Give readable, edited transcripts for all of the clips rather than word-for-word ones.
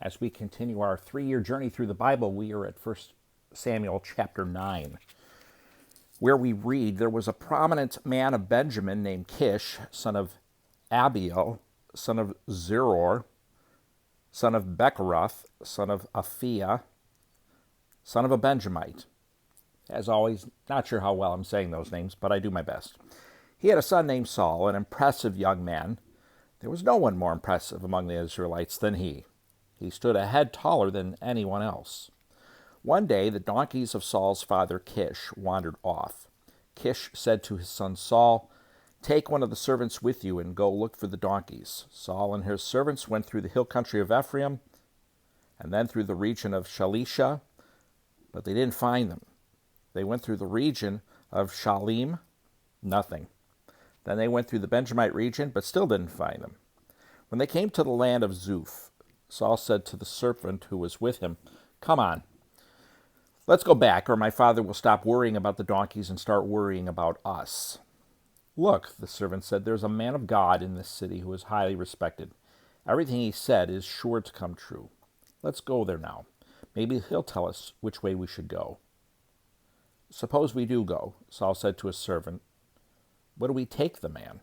As we continue our 3-year journey through the Bible, we are at 1 Samuel chapter 9, where we read, "There was a prominent man of Benjamin named Kish, son of Abiel, son of Zeror, son of Bechorath, son of Aphiah, son of a Benjamite." As always, not sure how well I'm saying those names, but I do my best. He had a son named Saul, an impressive young man. There was no one more impressive among the Israelites than he. He stood a head taller than anyone else. One day, the donkeys of Saul's father Kish wandered off. Kish said to his son Saul, "Take one of the servants with you and go look for the donkeys." Saul and his servants went through the hill country of Ephraim and then through the region of Shalisha, but they didn't find them. They went through the region of Shalim, nothing. Then they went through the Benjamite region, but still didn't find them. When they came to the land of Zuph, Saul said to the servant who was with him, "Come on, let's go back, or my father will stop worrying about the donkeys and start worrying about us." "Look," the servant said, "there's a man of God in this city who is highly respected. Everything he said is sure to come true. Let's go there now. Maybe he'll tell us which way we should go." "Suppose we do go," Saul said to his servant. "What do we take the man?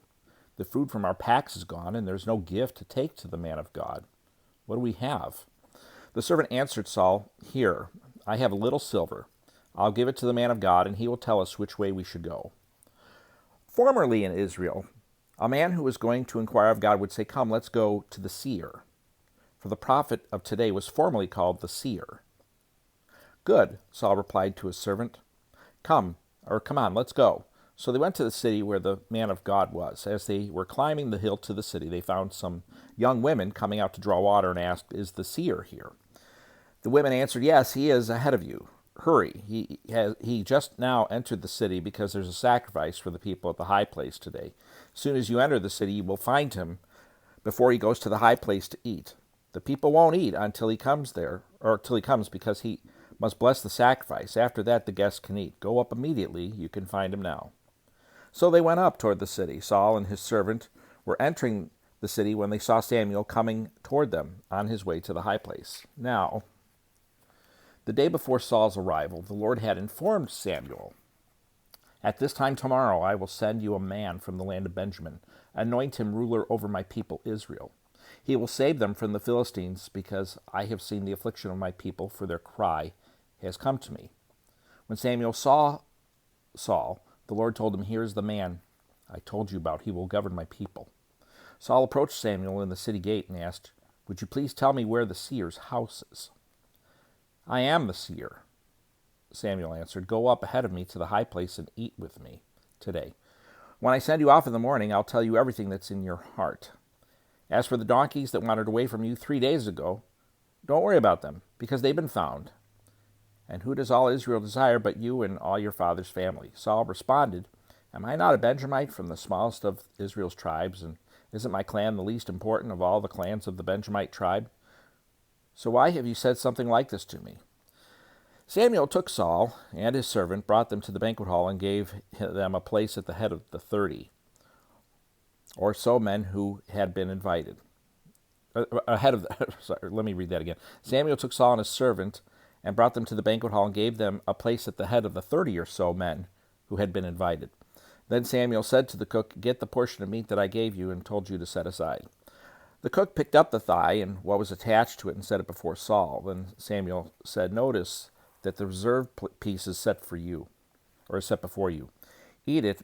The food from our packs is gone, and there's no gift to take to the man of God. What do we have?" The servant answered Saul, "Here, I have a little silver. I'll give it to the man of God, and he will tell us which way we should go." Formerly in Israel, a man who was going to inquire of God would say, "Come, let's go to the seer." For the prophet of today was formerly called the seer. "Good," Saul replied to his servant. Come on, let's go." So they went to the city where the man of God was. As they were climbing the hill to the city, they found some young women coming out to draw water and asked, "Is the seer here?" The women answered, "Yes, he is ahead of you. Hurry, he just now entered the city because there's a sacrifice for the people at the high place today. As soon as you enter the city, you will find him before he goes to the high place to eat. The people won't eat until he comes there, or till he comes, because he must bless the sacrifice. After that, the guests can eat. Go up immediately. You can find him now." So they went up toward the city. Saul and his servant were entering the city when they saw Samuel coming toward them on his way to the high place. Now, the day before Saul's arrival, the Lord had informed Samuel, "At this time tomorrow I will send you a man from the land of Benjamin. Anoint him ruler over my people Israel. He will save them from the Philistines, because I have seen the affliction of my people, for their cry has come to me." When Samuel saw Saul, the Lord told him, "Here is the man I told you about. He will govern my people." Saul approached Samuel in the city gate and asked, "Would you please tell me where the seer's house is?" "I am the seer," Samuel answered. "Go up ahead of me to the high place and eat with me today. When I send you off in the morning, I'll tell you everything that's in your heart. As for the donkeys that wandered away from you 3 days ago, don't worry about them, because they've been found. And who does all Israel desire but you and all your father's family?" Saul responded, "Am I not a Benjamite from the smallest of Israel's tribes, and isn't my clan the least important of all the clans of the Benjamite tribe? So why have you said something like this to me?" Samuel took Saul and his servant, brought them to the banquet hall, and gave them a place at the head of the 30 or so men who had been invited. Ahead of the, sorry, let me read that again. Samuel took Saul and his servant and brought them to the banquet hall and gave them a place at the head of the 30 or so men who had been invited. Then Samuel said to the cook, "Get the portion of meat that I gave you and told you to set aside." The cook picked up the thigh and what was attached to it and set it before Saul. Then Samuel said, "Notice that the reserved piece is set for you, or is set before you. Eat it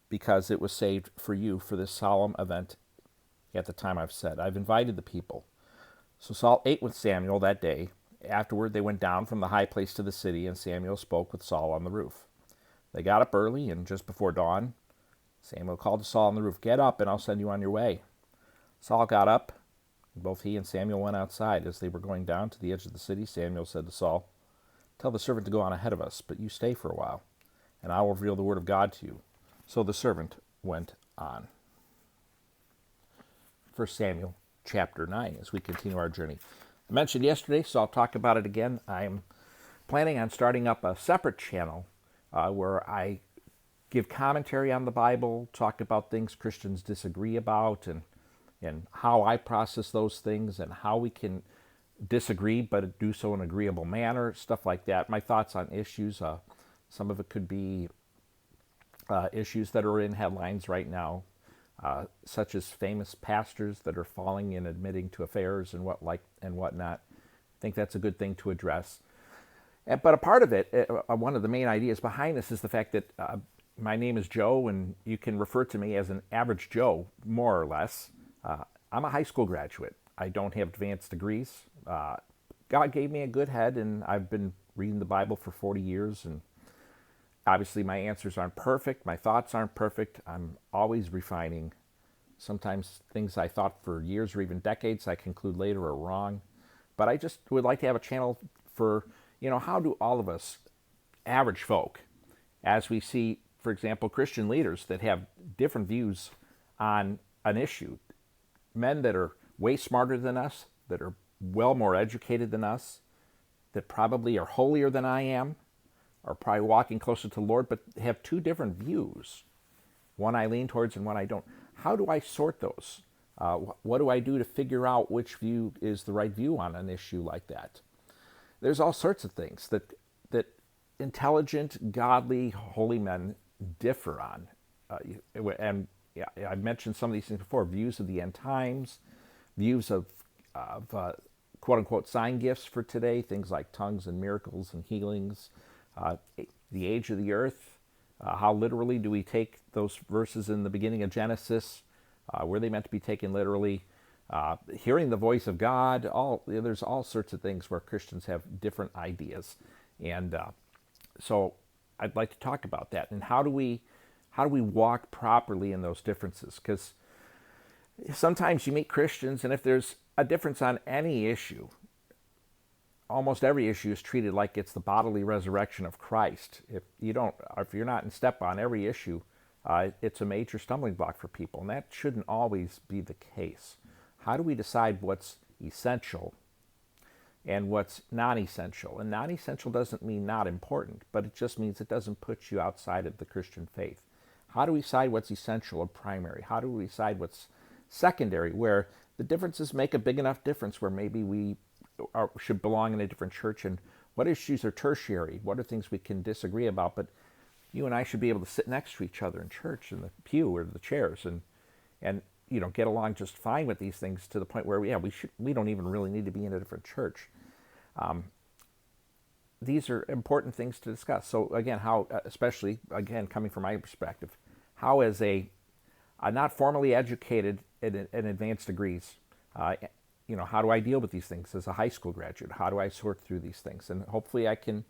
because it was saved for you for this solemn event at the time I've said. I've invited the people." So Saul ate with Samuel that day. Afterward, they went down from the high place to the city, and Samuel spoke with Saul on the roof. They got up early, and just before dawn, Samuel called to Saul on the roof, "Get up, and I'll send you on your way." Saul got up, and both he and Samuel went outside. As they were going down to the edge of the city, Samuel said to Saul, "Tell the servant to go on ahead of us, but you stay for a while, and I will reveal the word of God to you." So the servant went on. 1 Samuel chapter 9, as we continue our journey. I mentioned yesterday, so I'll talk about it again. I'm planning on starting up a separate channel where I give commentary on the Bible, talk about things Christians disagree about, and how I process those things, and how we can disagree, but do so in an agreeable manner, stuff like that. My thoughts on issues. Some of it could be issues that are in headlines right now, such as famous pastors that are falling and admitting to affairs and whatnot. I think that's a good thing to address. But a part of it, one of the main ideas behind this is the fact that my name is Joe, and you can refer to me as an average Joe, more or less. I'm a high school graduate. I don't have advanced degrees. God gave me a good head, and I've been reading the Bible for 40 years, and obviously my answers aren't perfect. My thoughts aren't perfect. I'm always refining. Sometimes things I thought for years or even decades I conclude later are wrong. But I just would like to have a channel for, how do all of us, average folk, as we see, for example, Christian leaders that have different views on an issue, men that are way smarter than us, that are well more educated than us, that probably are holier than I am, are probably walking closer to the Lord, but have two different views. One I lean towards and one I don't. How do I sort those? What do I do to figure out which view is the right view on an issue like that? There's all sorts of things that intelligent, godly, holy men differ on. And yeah, I've mentioned some of these things before. Views of the end times, views of quote-unquote sign gifts for today, things like tongues and miracles and healings, the age of the earth, how literally do we take those verses in the beginning of Genesis? Were they meant to be taken literally? Hearing the voice of God, there's all sorts of things where Christians have different ideas. And so I'd like to talk about that. And how do we walk properly in those differences? Because sometimes you meet Christians, and if there's a difference on any issue, almost every issue is treated like it's the bodily resurrection of Christ. If you're not in step on every issue, it's a major stumbling block for people, and that shouldn't always be the case. How do we decide what's essential and what's non-essential? And non-essential doesn't mean not important, but it just means it doesn't put you outside of the Christian faith. How do we decide what's essential or primary? How do we decide what's secondary, where the differences make a big enough difference where maybe we should belong in a different church, and what issues are tertiary? What are things we can disagree about, but you and I should be able to sit next to each other in church in the pew or the chairs and get along just fine with these things, to the point where we don't even really need to be in a different church. These are important things to discuss. So again, how, especially again coming from my perspective, how as a not formally educated in advanced degrees, how do I deal with these things as a high school graduate? How do I sort through these things? And hopefully I can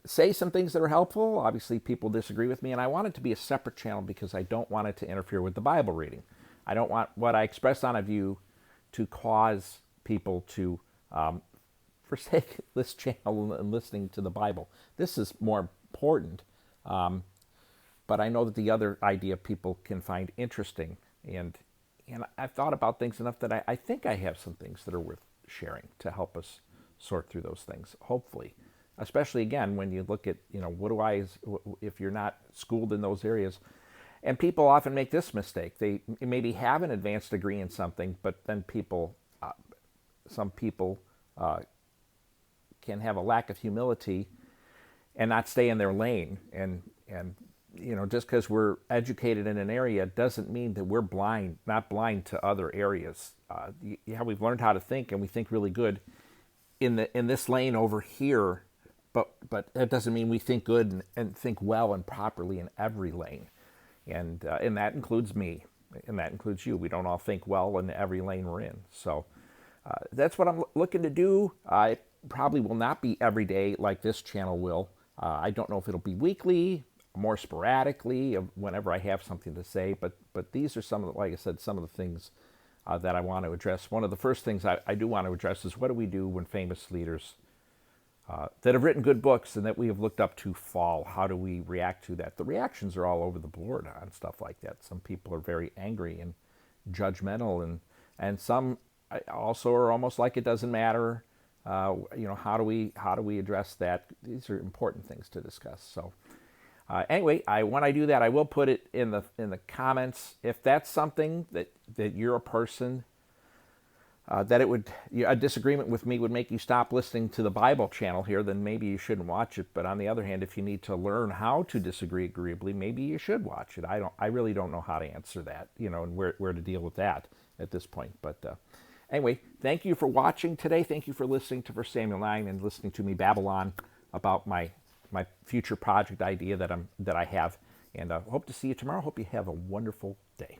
say some things that are helpful. Obviously people disagree with me, and I want it to be a separate channel because I don't want it to interfere with the Bible reading. I don't want what I express on a view to cause people to forsake this channel and listening to the Bible. This is more important, but I know that the other idea people can find interesting, and I've thought about things enough that I think I have some things that are worth sharing to help us sort through those things, hopefully. Especially, again, when you look at, if you're not schooled in those areas. And people often make this mistake. They maybe have an advanced degree in something, but then some people can have a lack of humility and not stay in their lane. And just because we're educated in an area doesn't mean that we're not blind to other areas. We've learned how to think, and we think really good in this lane over here, but that doesn't mean we think good and think well and properly in every lane. And that includes me, and that includes you. We don't all think well in every lane we're in. So that's what I'm looking to do. I probably will not be every day like this channel will. I don't know if it'll be weekly, more sporadically, whenever I have something to say. But these are some of the things that I want to address. One of the first things I do want to address is, what do we do when famous leaders that have written good books and that we have looked up to fall? How do we react to that? The reactions are all over the board on stuff like that. Some people are very angry and judgmental, and some also are almost like it doesn't matter. How do we address that? These are important things to discuss. So anyway, when I do that, I will put it in the comments. If that's something that you're a person that it would a disagreement with me would make you stop listening to the Bible channel here, then maybe you shouldn't watch it. But on the other hand, if you need to learn how to disagree agreeably, maybe you should watch it. I really don't know how to answer that, and where to deal with that at this point. But anyway, thank you for watching today. Thank you for listening to 1 Samuel 9 and listening to me babble on about my future project idea that I have. And hope to see you tomorrow. Hope you have a wonderful day.